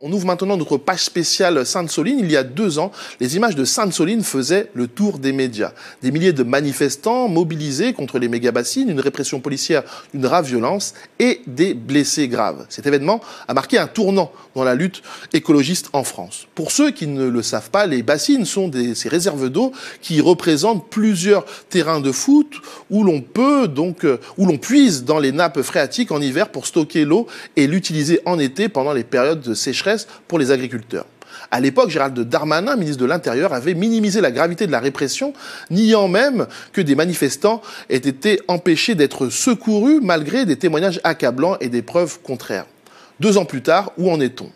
On ouvre maintenant notre page spéciale Sainte-Soline. Il y a 2 ans, les images de Sainte-Soline faisaient le tour des médias. Des milliers de manifestants mobilisés contre les méga-bassines, une répression policière d'une rare violence et des blessés graves. Cet événement a marqué un tournant dans la lutte écologiste en France. Pour ceux qui ne le savent pas, les bassines sont ces réserves d'eau qui représentent plusieurs terrains de foot où l'on puise dans les nappes phréatiques en hiver pour stocker l'eau et l'utiliser en été pendant les périodes de sécheresse pour les agriculteurs. À l'époque, Gérald Darmanin, ministre de l'Intérieur, avait minimisé la gravité de la répression, niant même que des manifestants aient été empêchés d'être secourus malgré des témoignages accablants et des preuves contraires. 2 ans plus tard, où en est-on ?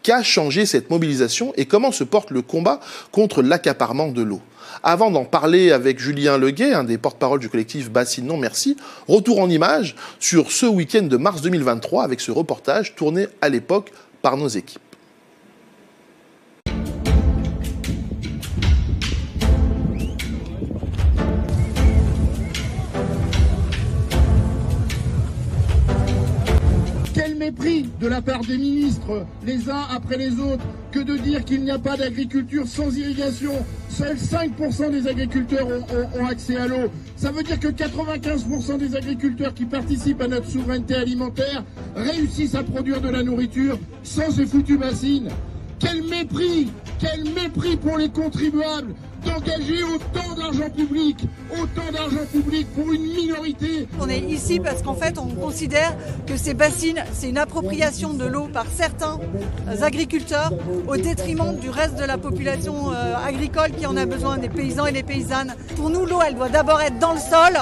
Qu'a changé cette mobilisation et comment se porte le combat contre l'accaparement de l'eau ? Avant d'en parler avec Julien Leguet, un des porte-parole du collectif Bassines Non Merci, retour en images sur ce week-end de mars 2023 avec ce reportage tourné à l'époque par nos équipes. Quel mépris de la part des ministres, les uns après les autres, que de dire qu'il n'y a pas d'agriculture sans irrigation. Seuls 5% des agriculteurs ont accès à l'eau. Ça veut dire que 95% des agriculteurs qui participent à notre souveraineté alimentaire réussissent à produire de la nourriture sans ces foutues bassines. Quel mépris pour les contribuables d'engager autant d'argent public pour une minorité. On est ici parce qu'en fait on considère que ces bassines, c'est une appropriation de l'eau par certains agriculteurs au détriment du reste de la population agricole qui en a besoin, des paysans et des paysannes. Pour nous, l'eau, elle doit d'abord être dans le sol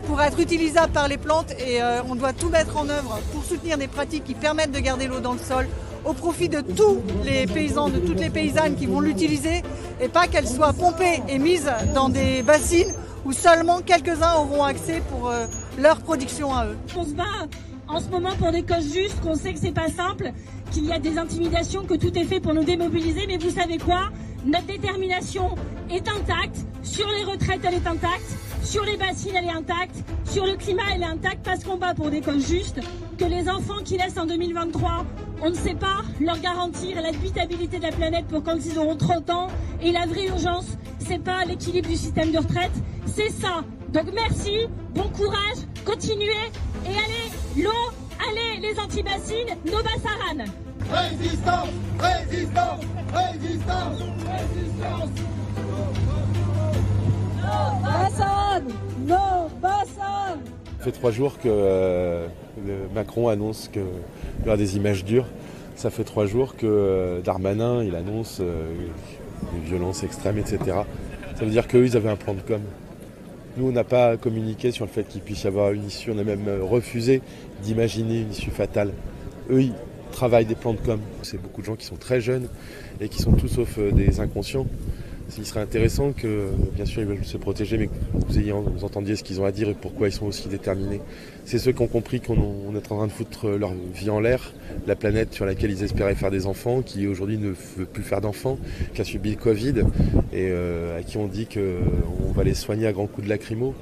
pour être utilisable par les plantes et on doit tout mettre en œuvre pour soutenir des pratiques qui permettent de garder l'eau dans le sol au profit de tous les paysans, de toutes les paysannes qui vont l'utiliser et pas qu'elle soit pompée et mise dans des bassines où seulement quelques-uns auront accès pour leur production à eux. On se bat en ce moment pour des causes justes, qu'on sait que c'est pas simple, qu'il y a des intimidations, que tout est fait pour nous démobiliser, mais vous savez quoi ? Notre détermination est intacte, sur les retraites elle est intacte, sur les bassines elle est intacte, sur le climat elle est intacte parce qu'on bat pour des causes justes, que les enfants qui naissent en 2023, on ne sait pas leur garantir l'habitabilité de la planète pour quand ils auront 30 ans. Et la vraie urgence, c'est pas l'équilibre du système de retraite, c'est ça. Donc merci, bon courage, continuez et allez l'eau, allez les anti-bassines, nos bassaranes. Résistance, résistance, résistance, résistance. Nos bassaranes, nos bassaranes. Ça fait 3 jours que Macron annonce qu'il y aura des images dures. Ça fait 3 jours que Darmanin il annonce des violences extrêmes, etc. Ça veut dire qu'eux, ils avaient un plan de com'. Nous, on n'a pas communiqué sur le fait qu'il puisse y avoir une issue. On a même refusé d'imaginer une issue fatale. Eux, ils travaillent des plans de com'. C'est beaucoup de gens qui sont très jeunes et qui sont tout sauf des inconscients. Il serait intéressant que, bien sûr, ils veulent se protéger, mais que vous entendiez ce qu'ils ont à dire et pourquoi ils sont aussi déterminés. C'est ceux qui ont compris qu'on est en train de foutre leur vie en l'air, la planète sur laquelle ils espéraient faire des enfants, qui aujourd'hui ne veut plus faire d'enfants, qui a subi le Covid et à qui on dit qu'on va les soigner à grands coups de lacrymo.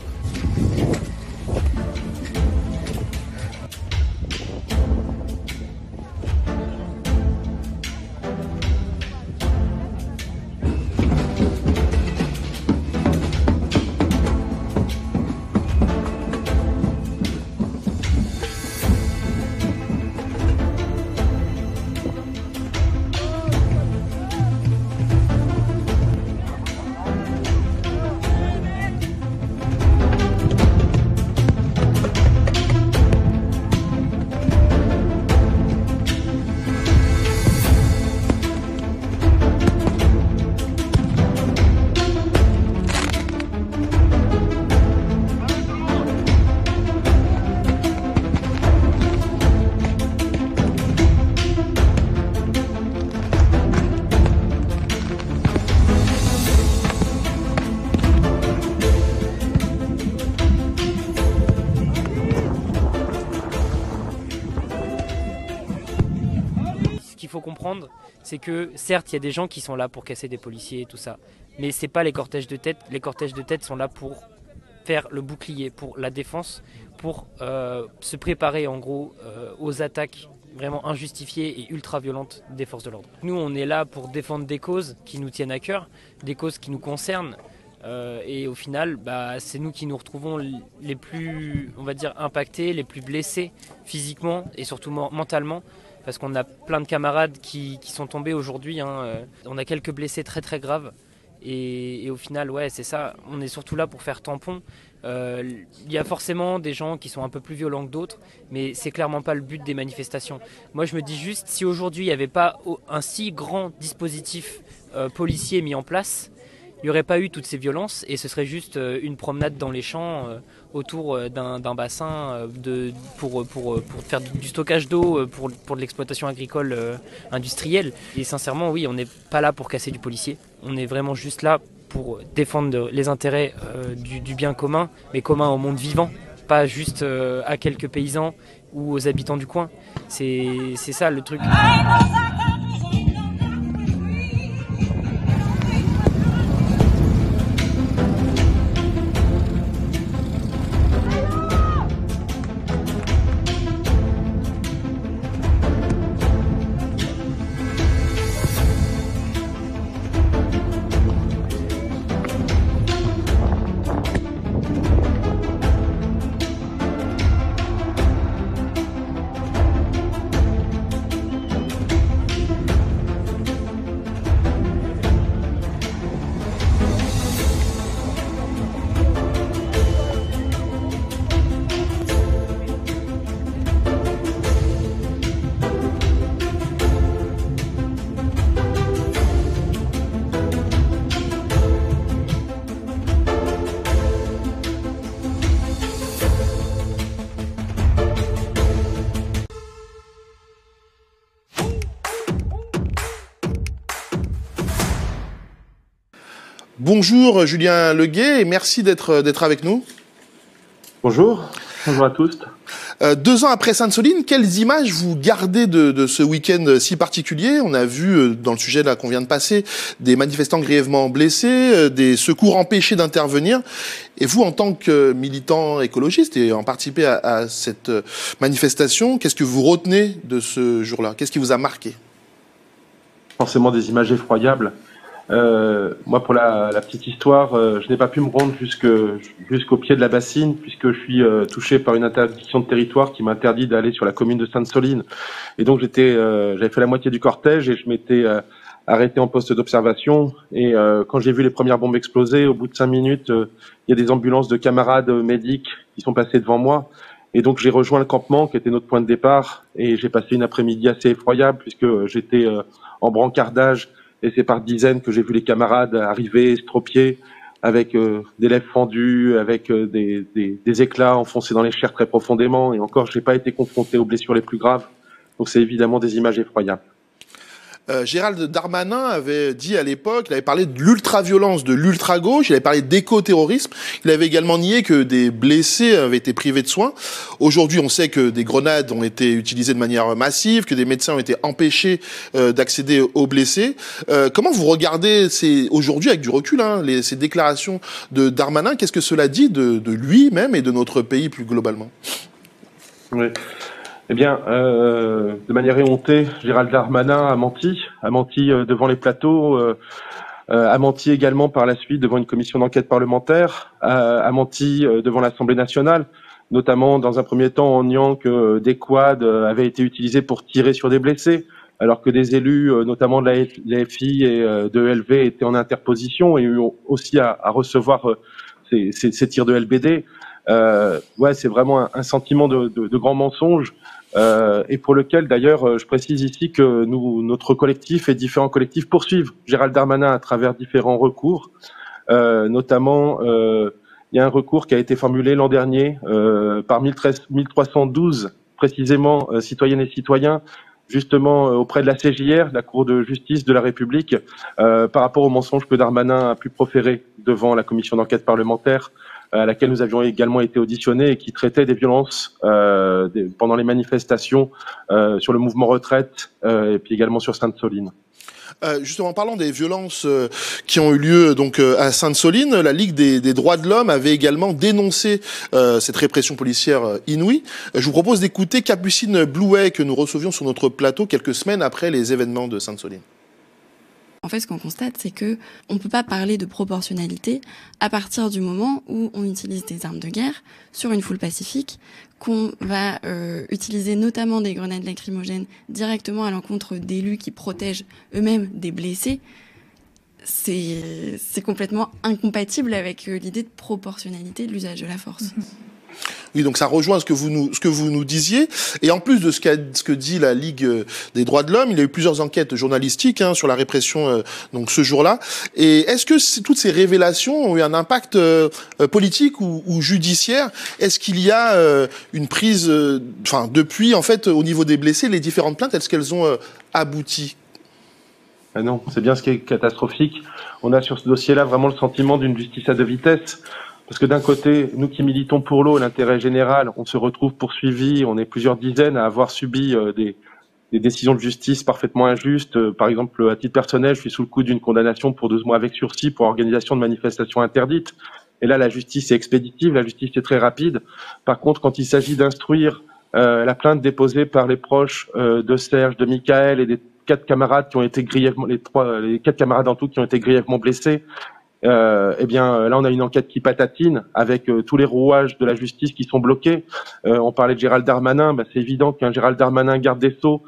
faut comprendre, c'est que certes, il y a des gens qui sont là pour casser des policiers et tout ça, mais c'est pas les cortèges de tête. Les cortèges de tête sont là pour faire le bouclier, pour la défense, pour se préparer en gros aux attaques vraiment injustifiée et ultra violente des forces de l'ordre. Nous, on est là pour défendre des causes qui nous tiennent à cœur, des causes qui nous concernent. Et au final, c'est nous qui nous retrouvons les plus, on va dire, impactés, les plus blessés physiquement et surtout mentalement. Parce qu'on a plein de camarades qui sont tombés aujourd'hui. On a quelques blessés très très graves. Et au final, ouais, c'est ça. On est surtout là pour faire tampon. Il y a forcément des gens qui sont un peu plus violents que d'autres, mais c'est clairement pas le but des manifestations. Moi, je me dis juste, si aujourd'hui il n'y avait pas un si grand dispositif policier mis en place, il n'y aurait pas eu toutes ces violences et ce serait juste une promenade dans les champs autour d'un bassin pour faire du stockage d'eau pour de l'exploitation agricole industrielle. Et sincèrement, oui, on n'est pas là pour casser du policier. On est vraiment juste là pour défendre les intérêts du bien commun, mais commun au monde vivant, pas juste à quelques paysans ou aux habitants du coin. C'est ça le truc. Bonjour Julien Leguet et merci d'être avec nous. Bonjour à tous. 2 ans après Sainte-Soline, quelles images vous gardez de ce week-end si particulier? On a vu, dans le sujet là qu'on vient de passer, des manifestants grièvement blessés, des secours empêchés d'intervenir. Et vous, en tant que militant écologiste et en participé à cette manifestation, qu'est-ce que vous retenez de ce jour-là? Qu'est-ce qui vous a marqué? Forcément des images effroyables. Moi, pour la petite histoire, je n'ai pas pu me rendre jusqu'au pied de la bassine puisque je suis touché par une interdiction de territoire qui m'interdit d'aller sur la commune de Sainte-Soline. Et donc j'avais fait la moitié du cortège et je m'étais arrêté en poste d'observation. Et quand j'ai vu les premières bombes exploser, au bout de 5 minutes, il y a des ambulances de camarades médics qui sont passées devant moi. Et donc j'ai rejoint le campement qui était notre point de départ et j'ai passé une après-midi assez effroyable puisque j'étais en brancardage. Et c'est par dizaines que j'ai vu les camarades arriver, estropiés, avec des lèvres fendues, avec des éclats enfoncés dans les chairs très profondément. Et encore, je n'ai pas été confronté aux blessures les plus graves. Donc c'est évidemment des images effroyables. Gérald Darmanin avait dit à l'époque, il avait parlé de l'ultra-violence, de l'ultra-gauche, il avait parlé d'éco-terrorisme, il avait également nié que des blessés avaient été privés de soins. Aujourd'hui, on sait que des grenades ont été utilisées de manière massive, que des médecins ont été empêchés d'accéder aux blessés. Comment vous regardez aujourd'hui, avec du recul, ces déclarations de Darmanin, qu'est-ce que cela dit de lui-même et de notre pays plus globalement? Oui. Eh bien, de manière éhontée, Gérald Darmanin a menti devant les plateaux, a menti également par la suite devant une commission d'enquête parlementaire, a menti devant l'Assemblée nationale, notamment dans un premier temps en niant que des quads avaient été utilisés pour tirer sur des blessés, alors que des élus, notamment de la FI et de ELV, étaient en interposition et eu aussi à recevoir ces tirs de LBD. Ouais, c'est vraiment un sentiment de grand mensonge. Et pour lequel d'ailleurs je précise ici que notre collectif et différents collectifs poursuivent Gérald Darmanin à travers différents recours, notamment il y a un recours qui a été formulé l'an dernier par 1312 précisément citoyennes et citoyens justement auprès de la CJR, la Cour de justice de la République, par rapport aux mensonges que Darmanin a pu proférer devant la commission d'enquête parlementaire à laquelle nous avions également été auditionnés et qui traitait des violences pendant les manifestations sur le mouvement retraite et puis également sur Sainte-Soline. Justement, en parlant des violences qui ont eu lieu donc à Sainte-Soline, la Ligue des droits de l'homme avait également dénoncé cette répression policière inouïe. Je vous propose d'écouter Capucine Blouet, que nous recevions sur notre plateau quelques semaines après les événements de Sainte-Soline. En fait, ce qu'on constate, c'est que on peut pas parler de proportionnalité à partir du moment où on utilise des armes de guerre sur une foule pacifique, qu'on va utiliser notamment des grenades lacrymogènes directement à l'encontre d'élus qui protègent eux-mêmes des blessés. C'est complètement incompatible avec l'idée de proportionnalité de l'usage de la force. Oui, donc ça rejoint ce que vous nous disiez. Et en plus de ce que dit la Ligue des droits de l'homme, il y a eu plusieurs enquêtes journalistiques sur la répression donc ce jour-là. Et est-ce que toutes ces révélations ont eu un impact politique ou judiciaire? Est-ce qu'il y a une prise, depuis en fait au niveau des blessés, les différentes plaintes, est-ce qu'elles ont abouti? Non, c'est bien ce qui est catastrophique. On a sur ce dossier-là vraiment le sentiment d'une justice à deux vitesses. Parce que d'un côté, nous qui militons pour l'eau, l'intérêt général, on se retrouve poursuivis, on est plusieurs dizaines à avoir subi des décisions de justice parfaitement injustes. Par exemple, à titre personnel, je suis sous le coup d'une condamnation pour 12 mois avec sursis pour organisation de manifestations interdites. Et là, la justice est expéditive, la justice est très rapide. Par contre, quand il s'agit d'instruire la plainte déposée par les proches de Serge, de Michael et des 4 camarades qui ont été grièvement, les 4 camarades en tout qui ont été grièvement blessés, eh bien, là, on a une enquête qui patatine avec tous les rouages de la justice qui sont bloqués. On parlait de Gérald Darmanin, c'est évident qu'un Gérald Darmanin garde des Sceaux,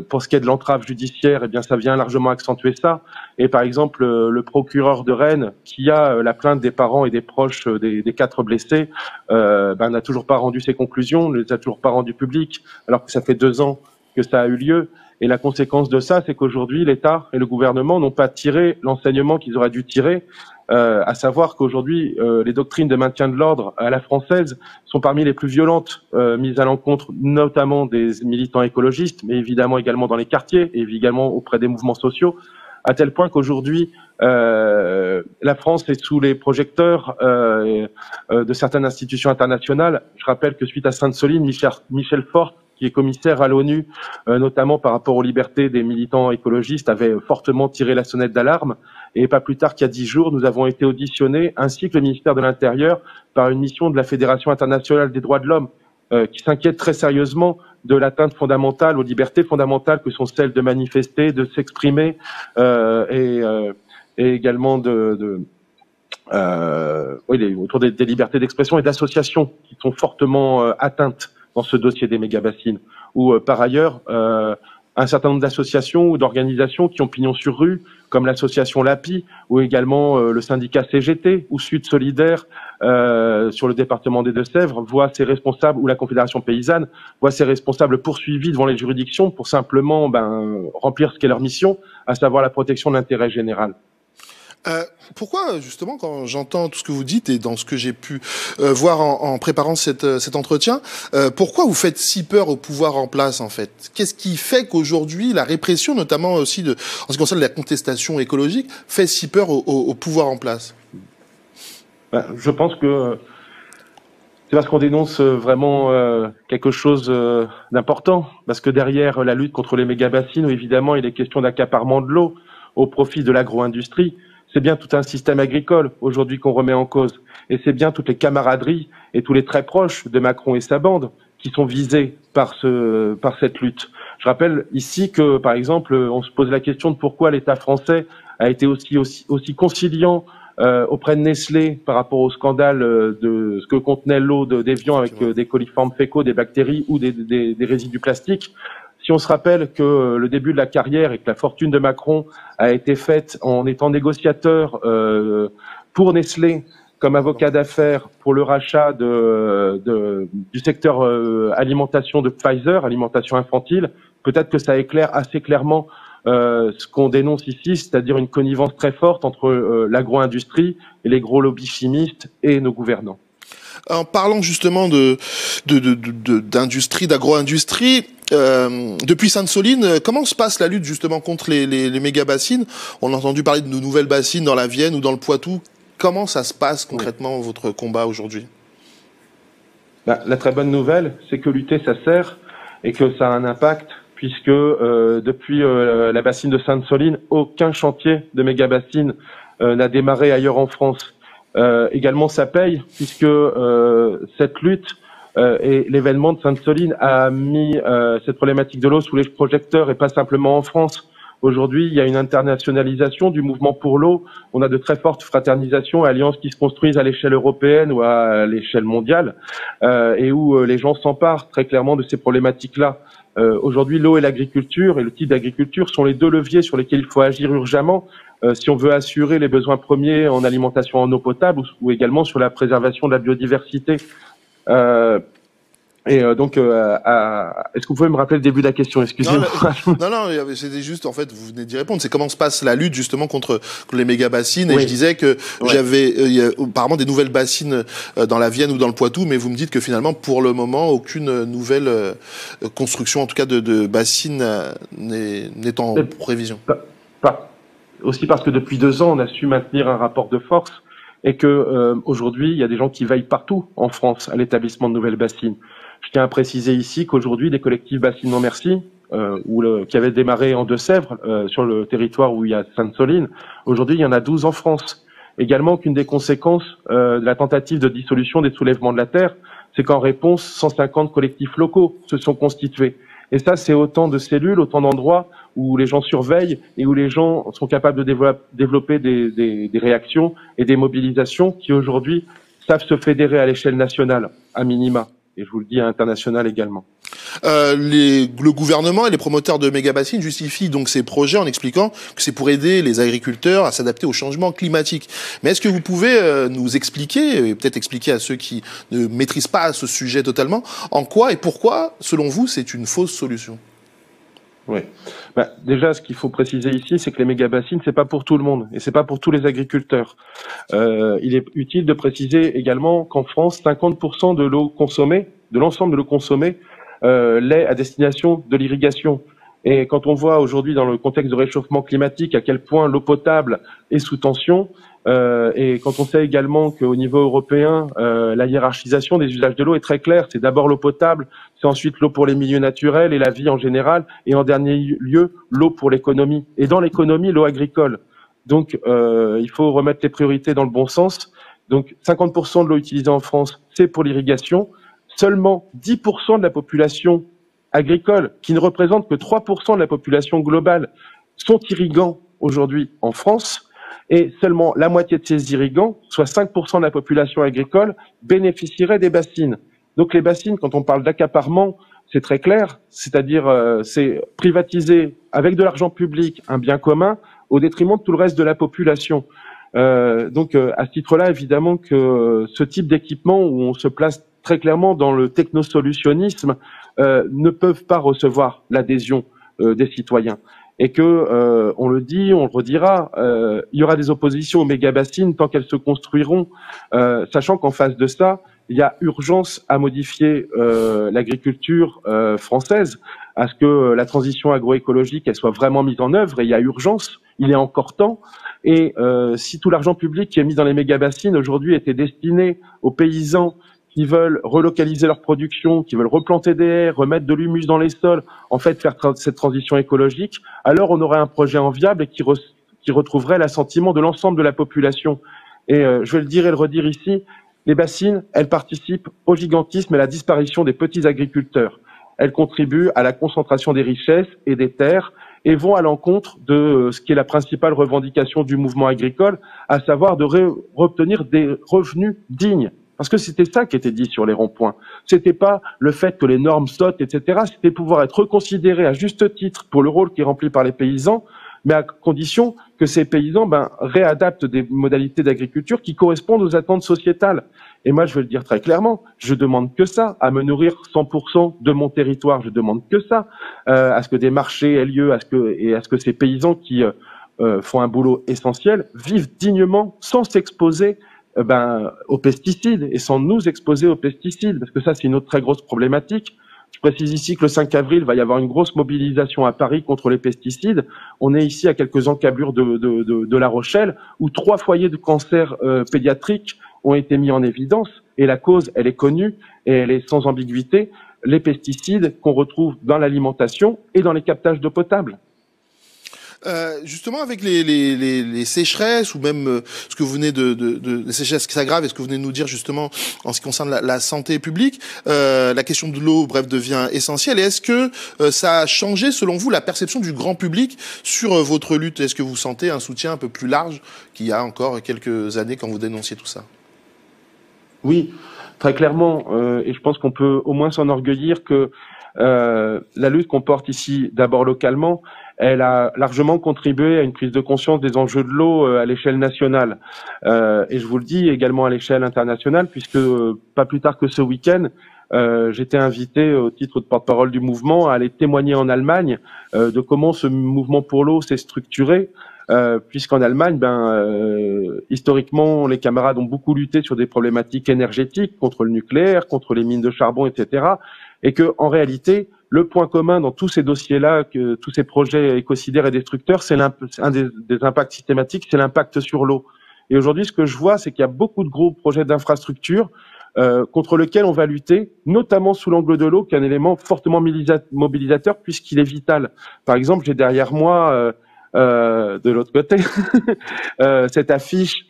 pour ce qui est de l'entrave judiciaire, eh bien, ça vient largement accentuer ça. Et par exemple, le procureur de Rennes, qui a la plainte des parents et des proches des 4 blessés, n'a toujours pas rendu ses conclusions, ne les a toujours pas rendues publiques, alors que ça fait 2 ans que ça a eu lieu. Et la conséquence de ça, c'est qu'aujourd'hui, l'État et le gouvernement n'ont pas tiré l'enseignement qu'ils auraient dû tirer, à savoir qu'aujourd'hui, les doctrines de maintien de l'ordre à la française sont parmi les plus violentes mises à l'encontre, notamment des militants écologistes, mais évidemment également dans les quartiers et également auprès des mouvements sociaux, à tel point qu'aujourd'hui, la France est sous les projecteurs de certaines institutions internationales. Je rappelle que suite à Sainte-Soline, Michel Forst, qui est commissaire à l'ONU, notamment par rapport aux libertés des militants écologistes, avait fortement tiré la sonnette d'alarme. Et pas plus tard qu'il y a 10 jours, nous avons été auditionnés, ainsi que le ministère de l'Intérieur, par une mission de la Fédération internationale des droits de l'homme, qui s'inquiète très sérieusement de l'atteinte fondamentale aux libertés fondamentales que sont celles de manifester, de s'exprimer, et également autour des libertés d'expression et d'association qui sont fortement atteintes dans ce dossier des méga-bassines, où par ailleurs, un certain nombre d'associations ou d'organisations qui ont pignon sur rue, comme l'association LAPI, ou également le syndicat CGT, ou Sud Solidaire, sur le département des Deux-Sèvres, voient ses responsables, ou la Confédération Paysanne, voient ses responsables poursuivis devant les juridictions pour simplement remplir ce qu'est leur mission, à savoir la protection de l'intérêt général. Pourquoi, justement, quand j'entends tout ce que vous dites et dans ce que j'ai pu voir en préparant cet entretien, pourquoi vous faites si peur au pouvoir en place, en fait? Qu'est-ce qui fait qu'aujourd'hui, la répression, notamment aussi en ce qui concerne la contestation écologique, fait si peur au pouvoir en place? Je pense que c'est parce qu'on dénonce vraiment quelque chose d'important. Parce que derrière la lutte contre les méga-bassines, où évidemment il est question d'accaparement de l'eau au profit de l'agro-industrie, c'est bien tout un système agricole aujourd'hui qu'on remet en cause. Et c'est bien toutes les camaraderies et tous les très proches de Macron et sa bande qui sont visés par cette lutte. Je rappelle ici que, par exemple, on se pose la question de pourquoi l'État français a été aussi conciliant auprès de Nestlé par rapport au scandale de ce que contenait l'eau d'Évian avec des coliformes fécaux, des bactéries ou des résidus plastiques. Si on se rappelle que le début de la carrière et que la fortune de Macron a été faite en étant négociateur pour Nestlé comme avocat d'affaires pour le rachat du secteur alimentation de Pfizer, alimentation infantile, peut-être que ça éclaire assez clairement ce qu'on dénonce ici, c'est-à-dire une connivence très forte entre l'agro-industrie et les gros lobbies chimistes et nos gouvernants. En parlant justement d'industrie, d'agro-industrie, depuis Sainte-Soline, comment se passe la lutte justement contre les méga-bassines? On a entendu parler de nouvelles bassines dans la Vienne ou dans le Poitou. Comment ça se passe concrètement, votre combat aujourd'hui? La très bonne nouvelle, c'est que lutter, ça sert et que ça a un impact, puisque depuis la bassine de Sainte-Soline, aucun chantier de méga-bassine n'a démarré ailleurs en France. Également, ça paye, puisque cette lutte et l'événement de Sainte-Soline a mis cette problématique de l'eau sous les projecteurs, et pas simplement en France. Aujourd'hui, il y a une internationalisation du mouvement pour l'eau. On a de très fortes fraternisations et alliances qui se construisent à l'échelle européenne ou à l'échelle mondiale, et où les gens s'emparent très clairement de ces problématiques-là. Aujourd'hui, l'eau et l'agriculture et le type d'agriculture sont les deux leviers sur lesquels il faut agir urgemment si on veut assurer les besoins premiers en alimentation en eau potable ou également sur la préservation de la biodiversité. Donc, est-ce que vous pouvez me rappeler le début de la question? Excusez-moi. Non, c'était juste, en fait, vous venez d'y répondre. C'est comment se passe la lutte, justement, contre les méga-bassines. Et Oui. je disais que il y a apparemment des nouvelles bassines dans la Vienne ou dans le Poitou, mais vous me dites que finalement, pour le moment, aucune nouvelle construction, en tout cas de bassines, n'est en prévision. Aussi parce que depuis 2 ans, on a su maintenir un rapport de force et que aujourd'hui, il y a des gens qui veillent partout en France à l'établissement de nouvelles bassines. Je tiens à préciser ici qu'aujourd'hui, des collectifs Bassines Non Merci, qui avaient démarré en Deux-Sèvres, sur le territoire où il y a Sainte-Soline, aujourd'hui, il y en a 12 en France. Également qu'une des conséquences de la tentative de dissolution des soulèvements de la terre, c'est qu'en réponse, 150 collectifs locaux se sont constitués. Et ça, c'est autant de cellules, autant d'endroits où les gens surveillent et où les gens sont capables de développer des réactions et des mobilisations qui aujourd'hui savent se fédérer à l'échelle nationale, à minima. Et je vous le dis, à international également. Le gouvernement et les promoteurs de méga-bassines justifient donc ces projets en expliquant que c'est pour aider les agriculteurs à s'adapter au changement climatique. Mais est-ce que vous pouvez nous expliquer, et peut-être expliquer à ceux qui ne maîtrisent pas ce sujet totalement, en quoi et pourquoi, selon vous, c'est une fausse solution? Oui. Déjà, ce qu'il faut préciser ici, c'est que les méga-bassines, c'est pas pour tout le monde et c'est pas pour tous les agriculteurs. Il est utile de préciser également qu'en France, 50% de l'eau consommée, de l'ensemble de l'eau consommée, l'est à destination de l'irrigation. Et quand on voit aujourd'hui dans le contexte de réchauffement climatique à quel point l'eau potable est sous tension, et quand on sait également qu'au niveau européen, la hiérarchisation des usages de l'eau est très claire. C'est d'abord l'eau potable, c'est ensuite l'eau pour les milieux naturels et la vie en général, et en dernier lieu, l'eau pour l'économie. Et dans l'économie, l'eau agricole. Donc, il faut remettre les priorités dans le bon sens. Donc, 50% de l'eau utilisée en France, c'est pour l'irrigation. Seulement 10% de la population agricole, qui ne représente que 3% de la population globale, sont irrigants aujourd'hui en France. Et seulement la moitié de ces irrigants, soit 5% de la population agricole, bénéficierait des bassines. Donc les bassines, quand on parle d'accaparement, c'est très clair, c'est-à-dire c'est privatiser avec de l'argent public un bien commun au détriment de tout le reste de la population. Donc à ce titre-là, évidemment que ce type d'équipement où on se place très clairement dans le technosolutionnisme ne peuvent pas recevoir l'adhésion des citoyens. Et que, on le dit, on le redira, il y aura des oppositions aux méga-bassines tant qu'elles se construiront, sachant qu'en face de ça, il y a urgence à modifier l'agriculture française, à ce que la transition agroécologique elle soit vraiment mise en œuvre, et il y a urgence, il est encore temps. Et si tout l'argent public qui est mis dans les méga-bassines aujourd'hui était destiné aux paysans qui veulent relocaliser leur production, qui veulent replanter des haies, remettre de l'humus dans les sols, en fait faire cette transition écologique, alors on aurait un projet enviable et qui retrouverait l'assentiment de l'ensemble de la population. Et je vais le dire et le redire ici, les bassines, elles participent au gigantisme et à la disparition des petits agriculteurs. Elles contribuent à la concentration des richesses et des terres et vont à l'encontre de ce qui est la principale revendication du mouvement agricole, à savoir de obtenir des revenus dignes. Parce que c'était ça qui était dit sur les ronds-points. C'était pas le fait que les normes sautent, etc. C'était pouvoir être reconsidéré à juste titre pour le rôle qui est rempli par les paysans, mais à condition que ces paysans réadaptent des modalités d'agriculture qui correspondent aux attentes sociétales. Et moi, je veux le dire très clairement, je demande que ça, à me nourrir 100% de mon territoire, je demande que ça, à ce que des marchés aient lieu, à ce que ces paysans qui font un boulot essentiel vivent dignement sans s'exposer aux pesticides et sans nous exposer aux pesticides, parce que ça c'est une autre très grosse problématique. Je précise ici que le 5 avril, va y avoir une grosse mobilisation à Paris contre les pesticides. On est ici à quelques encablures de La Rochelle, où 3 foyers de cancer pédiatrique ont été mis en évidence. Et la cause, elle est connue et elle est sans ambiguïté. Les pesticides qu'on retrouve dans l'alimentation et dans les captages d'eau potable. Justement, avec les sécheresses ou même ce que vous venez les sécheresses qui s'aggravent et ce que vous venez de nous dire justement en ce qui concerne la santé publique, la question de l'eau, bref, devient essentielle. Et est-ce que ça a changé, selon vous, la perception du grand public sur votre lutte? Est-ce que vous sentez un soutien un peu plus large qu'il y a encore quelques années quand vous dénonciez tout ça? Oui, très clairement. Et je pense qu'on peut au moins s'enorgueillir que la lutte qu'on porte ici, d'abord localement, elle a largement contribué à une prise de conscience des enjeux de l'eau à l'échelle nationale. Et je vous le dis également à l'échelle internationale, puisque pas plus tard que ce week-end, j'étais invité au titre de porte-parole du mouvement à aller témoigner en Allemagne de comment ce mouvement pour l'eau s'est structuré. Puisqu'en Allemagne, historiquement, les camarades ont beaucoup lutté sur des problématiques énergétiques, contre le nucléaire, contre les mines de charbon, etc. Et que, en réalité, le point commun dans tous ces dossiers-là, que tous ces projets écocidaires et destructeurs, c'est un des impacts systématiques, c'est l'impact sur l'eau. Et aujourd'hui, ce que je vois, c'est qu'il y a beaucoup de gros projets d'infrastructures contre lesquels on va lutter, notamment sous l'angle de l'eau, qui est un élément fortement mobilisateur puisqu'il est vital. Par exemple, j'ai derrière moi de l'autre côté cette affiche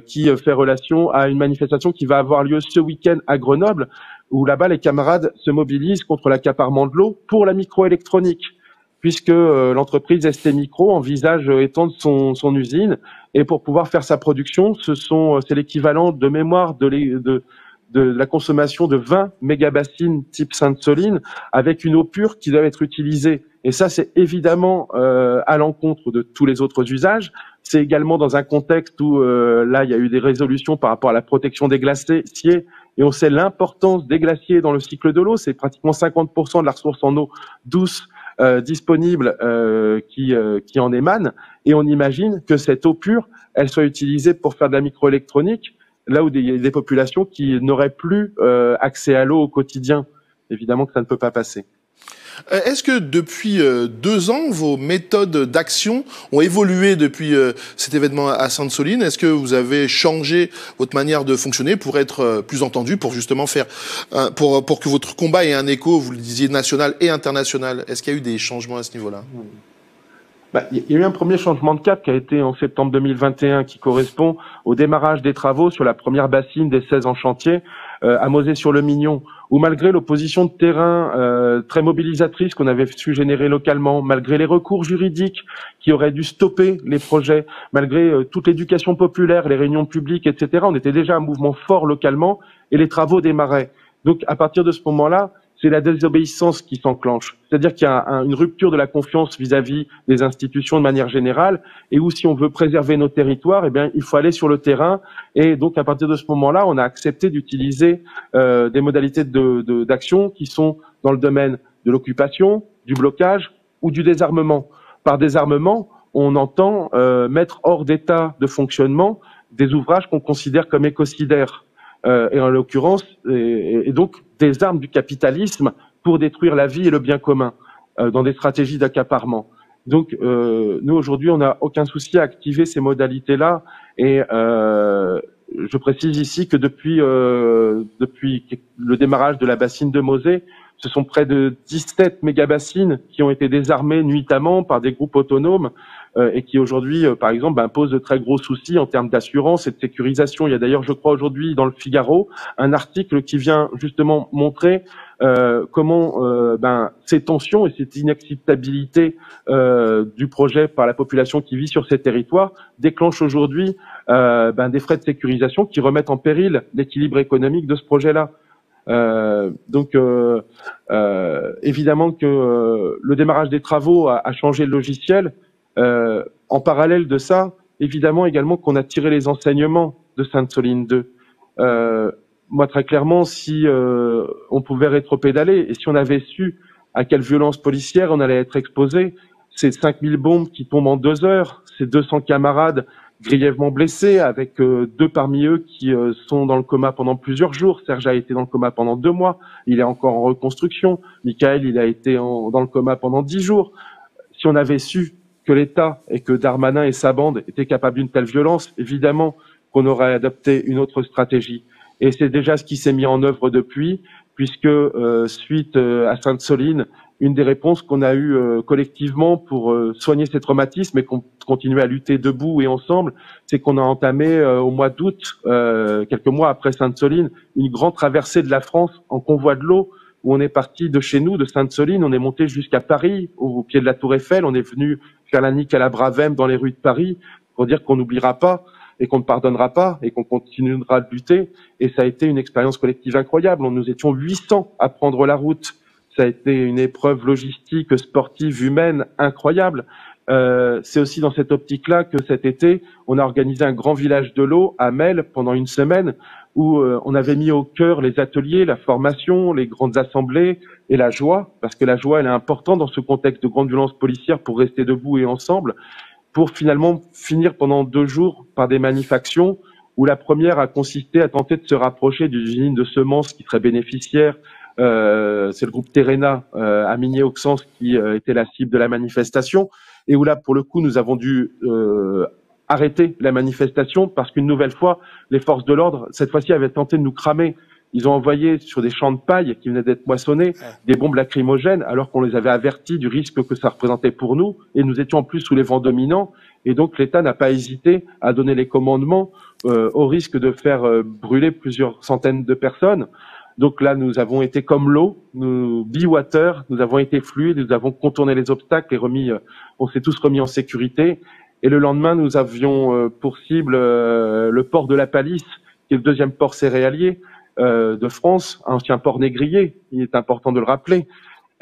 qui fait relation à une manifestation qui va avoir lieu ce week-end à Grenoble, où là-bas les camarades se mobilisent contre l'accaparement de l'eau pour la microélectronique, puisque l'entreprise ST Micro envisage étendre son usine, et pour pouvoir faire sa production, c'est l'équivalent de mémoire de la consommation de 20 mégabassines type Sainte-Soline, avec une eau pure qui doit être utilisée. Et ça, c'est évidemment à l'encontre de tous les autres usages. C'est également dans un contexte où là, il y a eu des résolutions par rapport à la protection des glaciers, et on sait l'importance des glaciers dans le cycle de l'eau. C'est pratiquement 50% de la ressource en eau douce disponible qui en émane. Et on imagine que cette eau pure, elle soit utilisée pour faire de la microélectronique, là où il y a des populations qui n'auraient plus accès à l'eau au quotidien. Évidemment que ça ne peut pas passer. Est-ce que depuis 2 ans, vos méthodes d'action ont évolué depuis cet événement à Sainte-Soline? Est-ce que vous avez changé votre manière de fonctionner pour être plus entendu, pour justement faire, pour que votre combat ait un écho, vous le disiez, national et international? Est-ce qu'il y a eu des changements à ce niveau-là? Il y a eu un premier changement de cap qui a été en septembre 2021, qui correspond au démarrage des travaux sur la première bassine des 16 en chantier à Mosée-sur-le-Mignon, où malgré l'opposition de terrain très mobilisatrice qu'on avait su générer localement, malgré les recours juridiques qui auraient dû stopper les projets, malgré toute l'éducation populaire, les réunions publiques, etc., on était déjà un mouvement fort localement et les travaux démarraient. Donc à partir de ce moment-là, c'est la désobéissance qui s'enclenche. C'est-à-dire qu'il y a une rupture de la confiance vis-à-vis des institutions de manière générale, et où si on veut préserver nos territoires, eh bien, il faut aller sur le terrain. Et donc, à partir de ce moment-là, on a accepté d'utiliser des modalités d'action qui sont dans le domaine de l'occupation, du blocage ou du désarmement. Par désarmement, on entend mettre hors d'état de fonctionnement des ouvrages qu'on considère comme écocidaires. Et en l'occurrence, et donc des armes du capitalisme pour détruire la vie et le bien commun dans des stratégies d'accaparement. Donc nous aujourd'hui, on n'a aucun souci à activer ces modalités-là, et je précise ici que depuis le démarrage de la bassine de Mosée, ce sont près de 17 mégabassines qui ont été désarmées nuitamment par des groupes autonomes et qui aujourd'hui, par exemple, posent de très gros soucis en termes d'assurance et de sécurisation. Il y a d'ailleurs, je crois, aujourd'hui dans le Figaro, un article qui vient justement montrer comment ces tensions et cette inacceptabilité du projet par la population qui vit sur ces territoires déclenchent aujourd'hui des frais de sécurisation qui remettent en péril l'équilibre économique de ce projet-là. Donc évidemment que le démarrage des travaux a changé le logiciel. En parallèle de ça, évidemment également qu'on a tiré les enseignements de Sainte-Soline 2. Moi, très clairement, si on pouvait rétropédaler et si on avait su à quelle violence policière on allait être exposé, ces 5000 bombes qui tombent en 2 heures, ces 200 camarades grièvement blessés, avec 2 parmi eux qui sont dans le coma pendant plusieurs jours. Serge a été dans le coma pendant 2 mois, il est encore en reconstruction. Michael, il a été dans le coma pendant 10 jours. Si on avait su que l'État et que Darmanin et sa bande étaient capables d'une telle violence, évidemment qu'on aurait adopté une autre stratégie. Et c'est déjà ce qui s'est mis en œuvre depuis, puisque suite à Sainte-Soline, une des réponses qu'on a eues collectivement pour soigner ces traumatismes et qu'on continue à lutter debout et ensemble, c'est qu'on a entamé au mois d'août, quelques mois après Sainte-Soline, une grande traversée de la France en convoi de l'eau, où on est parti de chez nous, de Sainte-Soline, on est monté jusqu'à Paris, au pied de la Tour Eiffel, on est venu faire la nique à la Bravem dans les rues de Paris, pour dire qu'on n'oubliera pas et qu'on ne pardonnera pas et qu'on continuera de lutter. Et ça a été une expérience collective incroyable. Nous étions 800 à prendre la route. Ça a été une épreuve logistique, sportive, humaine incroyable. C'est aussi dans cette optique-là que cet été, on a organisé un grand village de l'eau à Mel pendant une semaine où on avait mis au cœur les ateliers, la formation, les grandes assemblées et la joie, parce que la joie, elle est importante dans ce contexte de grande violence policière pour rester debout et ensemble, pour finalement finir pendant 2 jours par des manifestations où la première a consisté à tenter de se rapprocher d'une usine de semences qui serait bénéficiaire. C'est le groupe Terrena à Migné-Auxances qui était la cible de la manifestation, et où là, pour le coup, nous avons dû arrêter la manifestation parce qu'une nouvelle fois, les forces de l'ordre, cette fois-ci, avaient tenté de nous cramer. Ils ont envoyé sur des champs de paille qui venaient d'être moissonnés des bombes lacrymogènes alors qu'on les avait avertis du risque que ça représentait pour nous, et nous étions en plus sous les vents dominants, et donc l'État n'a pas hésité à donner les commandements au risque de faire brûler plusieurs centaines de personnes. Donc là, nous avons été comme l'eau, nous be-water, nous avons été fluides, nous avons contourné les obstacles et on s'est tous remis en sécurité. Et le lendemain, nous avions pour cible le port de la Palisse, qui est le 2e port céréalier de France, un ancien port négrier, il est important de le rappeler,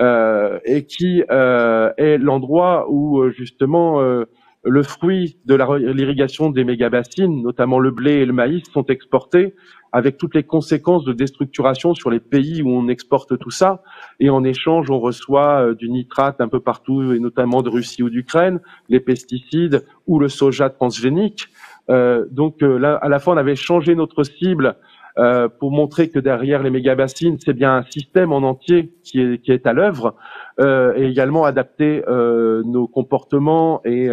et qui est l'endroit où justement le fruit de l'irrigation des méga-bassines, notamment le blé et le maïs, sont exportés, avec toutes les conséquences de déstructuration sur les pays où on exporte tout ça. Et en échange, on reçoit du nitrate un peu partout, et notamment de Russie ou d'Ukraine, les pesticides ou le soja transgénique. Donc là, à la fois, on avait changé notre cible pour montrer que derrière les méga-bassines, c'est bien un système en entier qui est à l'œuvre, et également adapter nos comportements et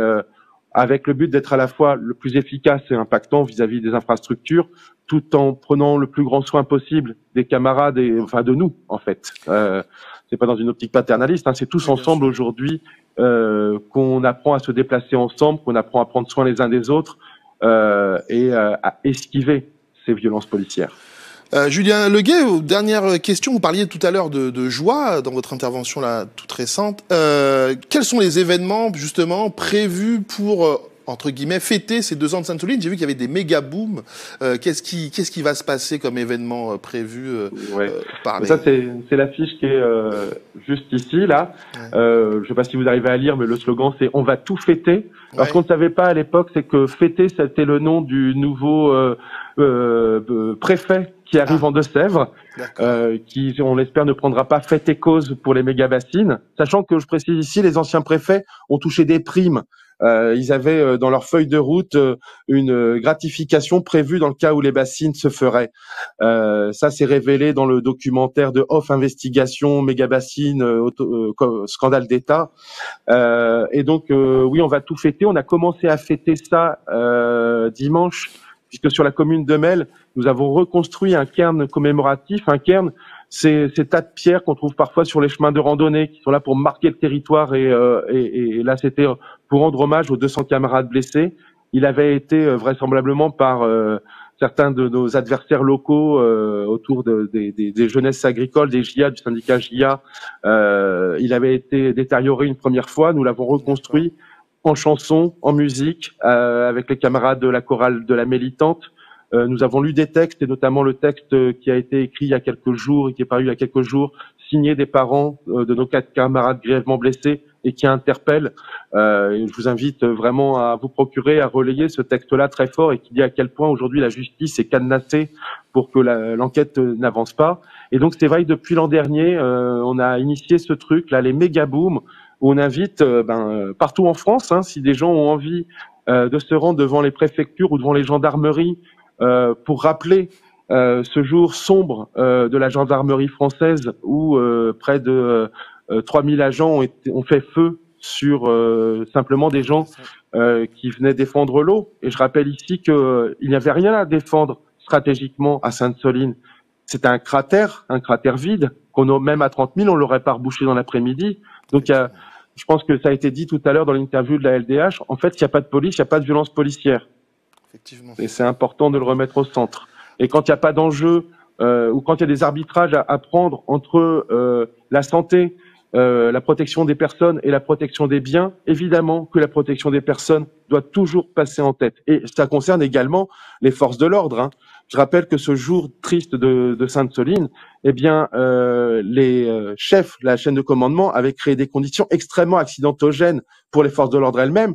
avec le but d'être à la fois le plus efficace et impactant vis-à-vis des infrastructures, tout en prenant le plus grand soin possible des camarades et enfin de nous en fait. C'est pas dans une optique paternaliste, hein, c'est tous ensemble aujourd'hui qu'on apprend à se déplacer ensemble, qu'on apprend à prendre soin les uns des autres et à esquiver ces violences policières. Julien Leguet, dernière question. Vous parliez tout à l'heure de joie dans votre intervention là toute récente. Quels sont les événements justement prévus pour entre guillemets fêter ces 2 ans de Sainte-Soline? J'ai vu qu'il y avait des méga booms. Qu'est-ce qui va se passer comme événement prévu par les... Ça c'est l'affiche qui est juste ici là. Je sais pas si vous arrivez à lire, mais le slogan c'est "On va tout fêter". Alors ce qu'on ne savait pas à l'époque, c'est que fêter c'était le nom du nouveau préfet qui arrive en Deux-Sèvres, qui, on l'espère, ne prendra pas fait et cause pour les méga-bassines, sachant que, je précise ici, les anciens préfets ont touché des primes. Ils avaient dans leur feuille de route une gratification prévue dans le cas où les bassines se feraient. Ça s'est révélé dans le documentaire de Off Investigation, méga-bassines, scandale d'État. Et donc, oui, on va tout fêter. On a commencé à fêter ça dimanche, puisque sur la commune de Mel, nous avons reconstruit un cairn commémoratif. Un cairn, c'est ces tas de pierres qu'on trouve parfois sur les chemins de randonnée, qui sont là pour marquer le territoire. Et là, c'était pour rendre hommage aux 200 camarades blessés. Il avait été vraisemblablement par certains de nos adversaires locaux autour des jeunesses agricoles, des JA, du syndicat JA. Il avait été détérioré une première fois. Nous l'avons reconstruit en chanson, en musique, avec les camarades de la chorale de la Mélitante. Nous avons lu des textes, et notamment le texte qui a été écrit il y a quelques jours et qui est paru il y a quelques jours, signé des parents de nos 4 camarades grièvement blessés et qui interpelle. Je vous invite vraiment à vous procurer, à relayer ce texte-là très fort et qui dit à quel point aujourd'hui la justice est cadenassée pour que l'enquête n'avance pas. Et donc c'est vrai que depuis l'an dernier, on a initié ce truc, là, les méga booms, où on invite partout en France, hein, si des gens ont envie de se rendre devant les préfectures ou devant les gendarmeries pour rappeler ce jour sombre de la gendarmerie française où près de 3000 agents ont fait feu sur simplement des gens qui venaient défendre l'eau. Et je rappelle ici qu'il n'y avait rien à défendre stratégiquement à Sainte-Soline. C'était un cratère vide, même à 30 000, on l'aurait pas rebouché dans l'après-midi. Donc je pense que ça a été dit tout à l'heure dans l'interview de la LDH. En fait, s'il n'y a pas de police, il n'y a pas de violence policière. Effectivement. Et c'est important de le remettre au centre. Et quand il n'y a pas d'enjeu, ou quand il y a des arbitrages à prendre entre la santé, la protection des personnes et la protection des biens, évidemment que la protection des personnes doit toujours passer en tête. Et ça concerne également les forces de l'ordre, hein. Je rappelle que ce jour triste de Sainte-Soline, eh bien, les chefs de la chaîne de commandement avaient créé des conditions extrêmement accidentogènes pour les forces de l'ordre elles-mêmes,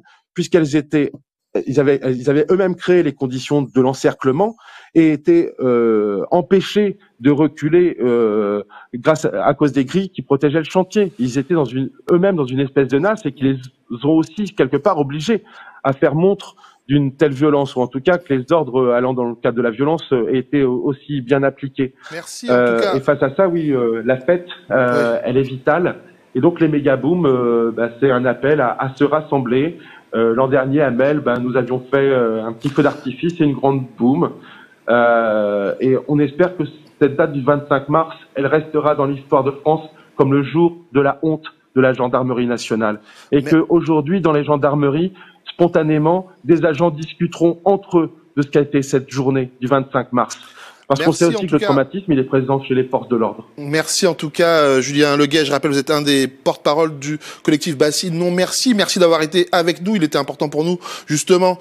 ils avaient eux-mêmes créé les conditions de l'encerclement et étaient empêchés de reculer à cause des grilles qui protégeaient le chantier. Ils étaient eux-mêmes dans une espèce de nasse et qui les ont aussi quelque part obligés à faire montre d'une telle violence, ou en tout cas que les ordres allant dans le cadre de la violence aient été aussi bien appliqués. Merci en tout cas. Et face à ça, oui, la fête, elle est vitale. Et donc les méga-booms, c'est un appel à se rassembler. L'an dernier, à Mel, nous avions fait un petit feu d'artifice et une grande boom. Et on espère que cette date du 25 mars, elle restera dans l'histoire de France comme le jour de la honte de la gendarmerie nationale. Et qu'aujourd'hui, dans les gendarmeries, spontanément, des agents discuteront entre eux de ce qu'a été cette journée du 25 mars. Parce qu'on sait aussi que le traumatisme, il est présent chez les forces de l'ordre. Merci en tout cas, Julien Leguet. Je rappelle, vous êtes un des porte-parole du collectif Bassine. Non, merci. Merci d'avoir été avec nous. Il était important pour nous, justement,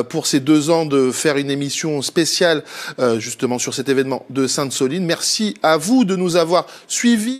pour ces 2 ans, de faire une émission spéciale, justement, sur cet événement de Sainte-Soline. Merci à vous de nous avoir suivis.